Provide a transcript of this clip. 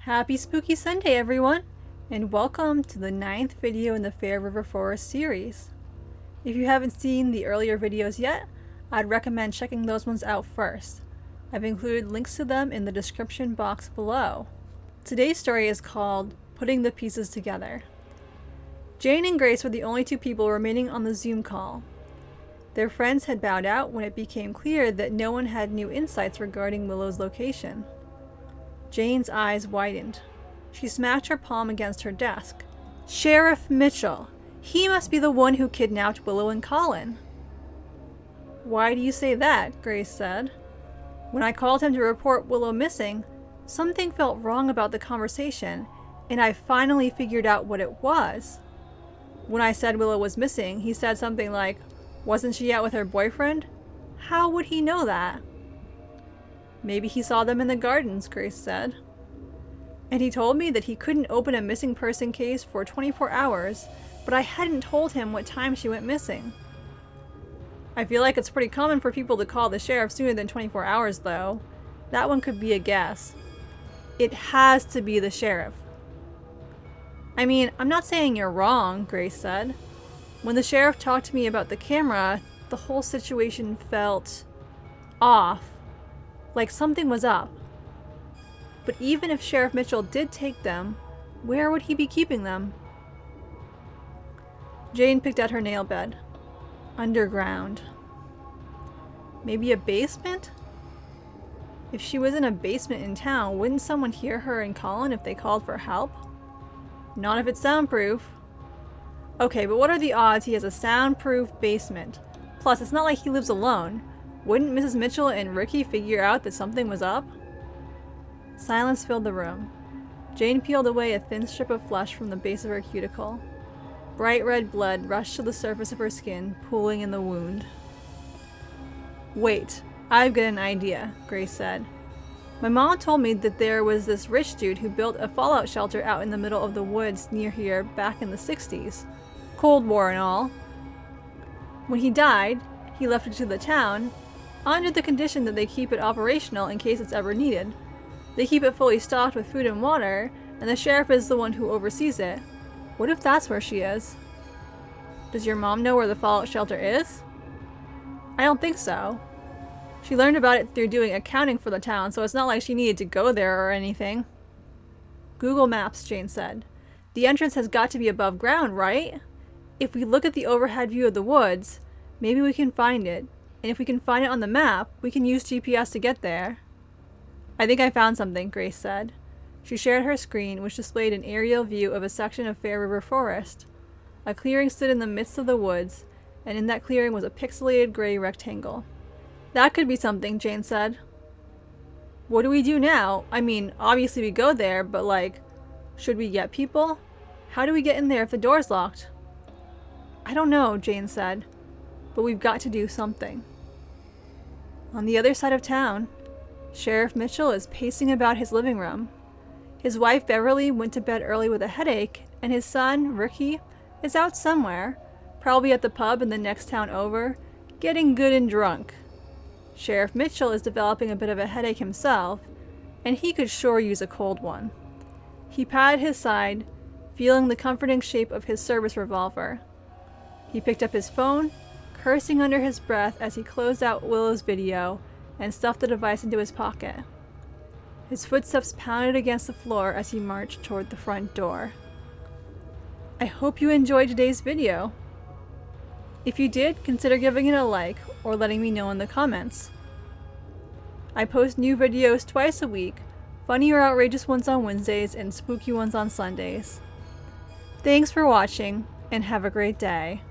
Happy Spooky Sunday, everyone, and welcome to the 9th video in the Fair River Forest series. If you haven't seen the earlier videos yet, I'd recommend checking those ones out first. I've included links to them in the description box below. Today's story is called Putting the Pieces Together. Jane and Grace were the only two people remaining on the Zoom call. Their friends had bowed out when it became clear that no one had new insights regarding Willow's location. Jane's eyes widened. She smacked her palm against her desk. Sheriff Mitchell! He must be the one who kidnapped Willow and Colin. Why do you say that? Grace said. When I called him to report Willow missing, something felt wrong about the conversation, and I finally figured out what it was. When I said Willow was missing, he said something like, "Wasn't she out with her boyfriend?" How would he know that? Maybe he saw them in the gardens, Grace said. And he told me that he couldn't open a missing person case for 24 hours, but I hadn't told him what time she went missing. I feel like it's pretty common for people to call the sheriff sooner than 24 hours, though. That one could be a guess. It has to be the sheriff. I mean, I'm not saying you're wrong, Grace said. When the sheriff talked to me about the camera, the whole situation felt off. Like something was up. But even if Sheriff Mitchell did take them, where would he be keeping them? Jane picked at her nail bed. Underground. Maybe a basement? If she was in a basement in town, wouldn't someone hear her and Colin if they called for help? Not if it's soundproof. Okay, but what are the odds he has a soundproof basement? Plus, it's not like he lives alone. Wouldn't Mrs. Mitchell and Ricky figure out that something was up? Silence filled the room. Jane peeled away a thin strip of flesh from the base of her cuticle. Bright red blood rushed to the surface of her skin, pooling in the wound. Wait, I've got an idea, Grace said. My mom told me that there was this rich dude who built a fallout shelter out in the middle of the woods near here back in the 60s. Cold War and all. When he died, he left it to the town, under the condition that they keep it operational in case it's ever needed. They keep it fully stocked with food and water, and the sheriff is the one who oversees it. What if that's where she is? Does your mom know where the fallout shelter is? I don't think so. She learned about it through doing accounting for the town, so it's not like she needed to go there or anything. Google Maps, Jane said. The entrance has got to be above ground, right? If we look at the overhead view of the woods, maybe we can find it. And if we can find it on the map, we can use GPS to get there. I think I found something, Grace said. She shared her screen, which displayed an aerial view of a section of Fair River Forest. A clearing stood in the midst of the woods, and in that clearing was a pixelated gray rectangle. That could be something, Jane said. What do we do now? I mean, obviously we go there, but like, should we get people? How do we get in there if the door's locked? I don't know, Jane said, but we've got to do something. On the other side of town, Sheriff Mitchell is pacing about his living room. His wife Beverly went to bed early with a headache, and his son, Ricky, is out somewhere, probably at the pub in the next town over, getting good and drunk. Sheriff Mitchell is developing a bit of a headache himself, and he could sure use a cold one. He patted his side, feeling the comforting shape of his service revolver. He picked up his phone, cursing under his breath as he closed out Willow's video and stuffed the device into his pocket. His footsteps pounded against the floor as he marched toward the front door. I hope you enjoyed today's video. If you did, consider giving it a like or letting me know in the comments. I post new videos twice a week, funny or outrageous ones on Wednesdays and spooky ones on Sundays. Thanks for watching, and have a great day.